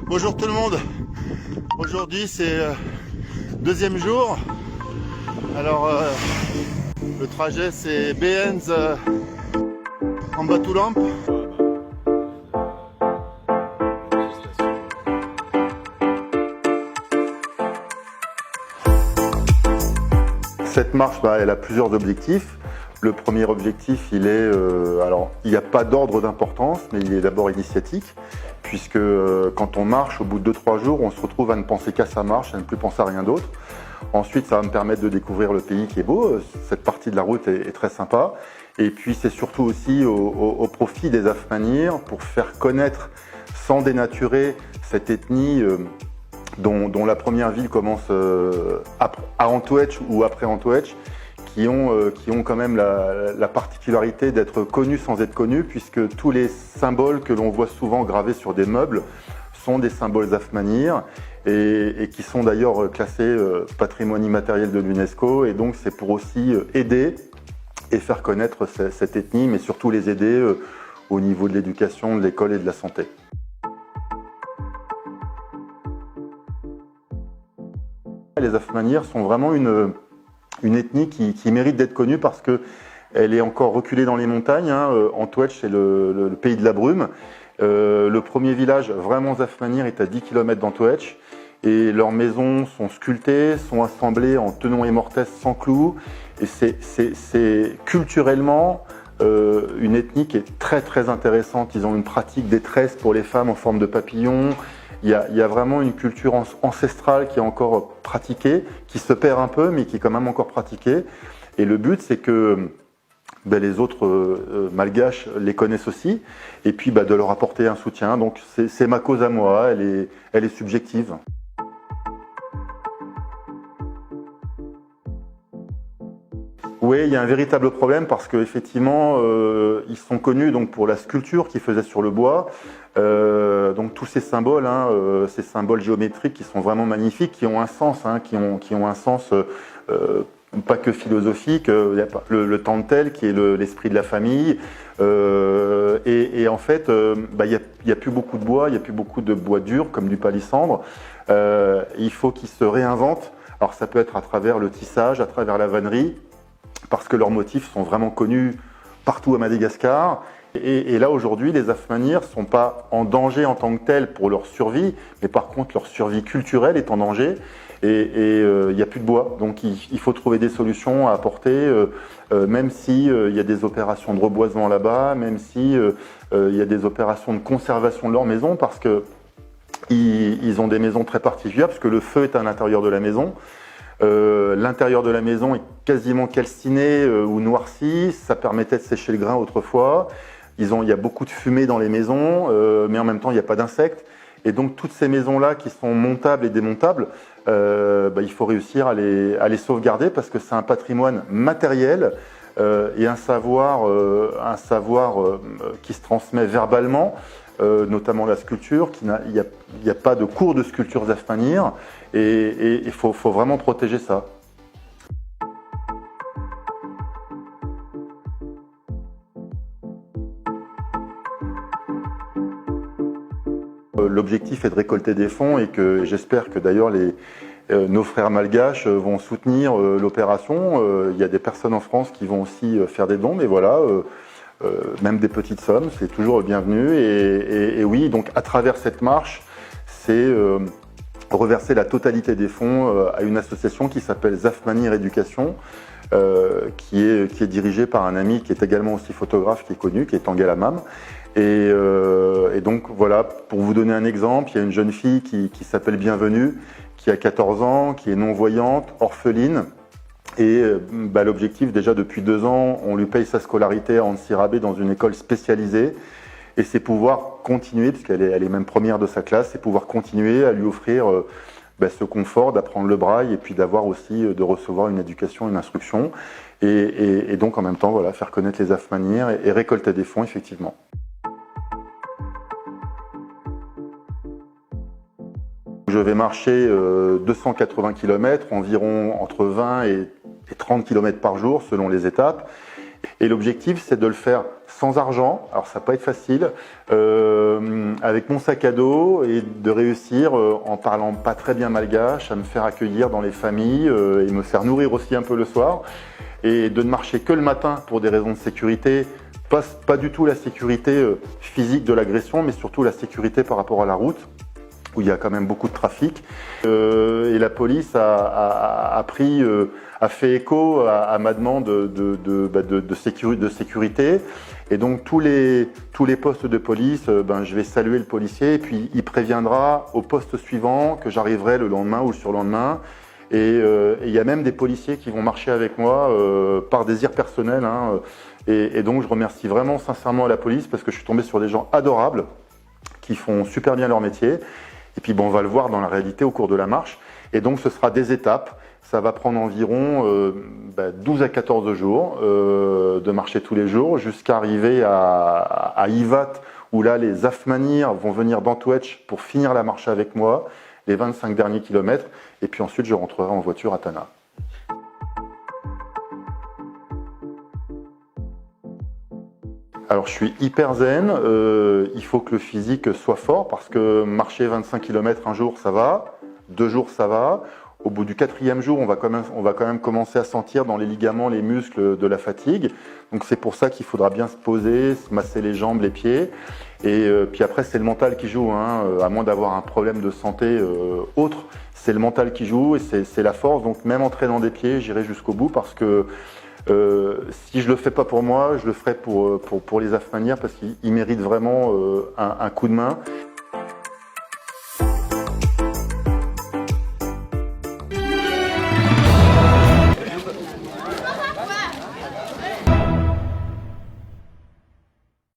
Bonjour tout le monde. Aujourd'hui c'est deuxième jour. Alors le trajet c'est Behenz en Batoulamp. Cette marche, elle a plusieurs objectifs. Le premier objectif, il est, alors il n'y a pas d'ordre d'importance, mais il est d'abord initiatique, puisque quand on marche, au bout de 2-3 jours, on se retrouve à ne penser qu'à sa marche, à ne plus penser à rien d'autre. Ensuite, ça va me permettre de découvrir le pays qui est beau. Cette partie de la route est très sympa. Et puis, c'est surtout aussi au profit des Afmanir pour faire connaître, sans dénaturer, cette ethnie dont la première ville commence à Antouetch ou après Antouetch, qui ont quand même la particularité d'être connus sans être connus, puisque tous les symboles que l'on voit souvent gravés sur des meubles sont des symboles Afmanir et qui sont d'ailleurs classés patrimoine immatériel de l'UNESCO. Et donc c'est pour aussi aider et faire connaître cette ethnie, mais surtout les aider au niveau de l'éducation, de l'école et de la santé. Les Afmanir sont vraiment une ethnie qui mérite d'être connue parce qu'elle est encore reculée dans les montagnes. Antouetch, c'est le pays de la brume. Le premier village vraiment Afmanir est à 10 km d'Antouetch. Et leurs maisons sont sculptées, sont assemblées en tenons et mortaises sans clous. Et c'est culturellement une ethnie qui est très très intéressante. Ils ont une pratique des tresses pour les femmes en forme de papillon. Il y a vraiment une culture ancestrale qui est encore pratiquée, qui se perd un peu, mais qui est quand même encore pratiquée. Et le but, c'est que les autres malgaches les connaissent aussi, et puis de leur apporter un soutien. Donc c'est ma cause à moi, elle est subjective. Oui, il y a un véritable problème parce qu'effectivement, ils sont connus donc, pour la sculpture qu'ils faisaient sur le bois. Donc tous ces symboles géométriques qui sont vraiment magnifiques, qui ont un sens, qui ont un sens pas que philosophique. Il y a le tantel qui est l'esprit de la famille. Et en fait, il n'y a plus beaucoup de bois, il n'y a plus beaucoup de bois dur comme du palissandre. Il faut qu'ils se réinventent. Alors ça peut être à travers le tissage, à travers la vannerie, parce que leurs motifs sont vraiment connus partout à Madagascar. Et là, aujourd'hui, les Afmanir ne sont pas en danger en tant que tels pour leur survie, mais par contre, leur survie culturelle est en danger. Et il n'y a plus de bois. Donc, il faut trouver des solutions à apporter, même s'il y a des opérations de reboisement là-bas, même s'il y a des opérations de conservation de leur maison, parce qu'ils ont des maisons très particulières, parce que le feu est à l'intérieur de la maison. L'intérieur de la maison est quasiment calciné ou noirci, ça permettait de sécher le grain autrefois. Il y a beaucoup de fumée dans les maisons, mais en même temps il n'y a pas d'insectes. Et donc toutes ces maisons-là qui sont montables et démontables, il faut réussir à les sauvegarder parce que c'est un patrimoine matériel et un savoir qui se transmet verbalement. Notamment la sculpture, il n'y a pas de cours de sculpture Afmanir et il faut vraiment protéger ça. L'objectif est de récolter des fonds et que j'espère que d'ailleurs nos frères malgaches vont soutenir l'opération. Il y a des personnes en France qui vont aussi faire des dons, mais voilà. Même des petites sommes, c'est toujours bienvenu. Et oui, donc à travers cette marche, c'est reverser la totalité des fonds à une association qui s'appelle Afmanir Éducation, qui est dirigée par un ami qui est également aussi photographe, qui est connu, qui est Tanguy Lamam. Et donc voilà, pour vous donner un exemple, il y a une jeune fille qui s'appelle Bienvenue, qui a 14 ans, qui est non-voyante, orpheline. Et l'objectif, déjà depuis 2 ans, on lui paye sa scolarité à Antsirabe dans une école spécialisée. Et c'est pouvoir continuer, puisqu'elle est même première de sa classe, c'est pouvoir continuer à lui offrir ce confort d'apprendre le braille et puis d'avoir aussi, de recevoir une éducation, une instruction. Et donc en même temps, voilà, faire connaître les Afmanir et récolter des fonds, effectivement. Je vais marcher 280 km, environ entre 20 et 30 km par jour selon les étapes. Et l'objectif, c'est de le faire sans argent, alors ça va pas être facile, avec mon sac à dos et de réussir, en parlant pas très bien malgache, à me faire accueillir dans les familles et me faire nourrir aussi un peu le soir, et de ne marcher que le matin pour des raisons de sécurité, pas du tout la sécurité physique de l'agression, mais surtout la sécurité par rapport à la route, où il y a quand même beaucoup de trafic. Et la police a fait écho à ma demande de sécurité. Et donc tous les postes de police, je vais saluer le policier et puis il préviendra au poste suivant que j'arriverai le lendemain ou le surlendemain. Et il y a même des policiers qui vont marcher avec moi par désir personnel. Et donc je remercie vraiment sincèrement la police parce que je suis tombé sur des gens adorables qui font super bien leur métier. Et puis on va le voir dans la réalité au cours de la marche. Et donc ce sera des étapes. Ça va prendre environ 12 à 14 jours de marcher tous les jours jusqu'à arriver à Ivat, où là les Afmanirs vont venir d'Antouetch pour finir la marche avec moi, les 25 derniers kilomètres. Et puis ensuite je rentrerai en voiture à Tana. Alors je suis hyper zen, il faut que le physique soit fort parce que marcher 25 km un jour ça va, 2 jours ça va. Au bout du 4e jour, on va quand même commencer à sentir dans les ligaments, les muscles de la fatigue. Donc c'est pour ça qu'il faudra bien se poser, se masser les jambes, les pieds. Et puis après c'est le mental qui joue, à moins d'avoir un problème de santé autre, c'est le mental qui joue et c'est la force. Donc même en traînant des pieds, j'irai jusqu'au bout parce que si je le fais pas pour moi, je le ferai pour les Afmanirs parce qu'ils méritent vraiment un coup de main.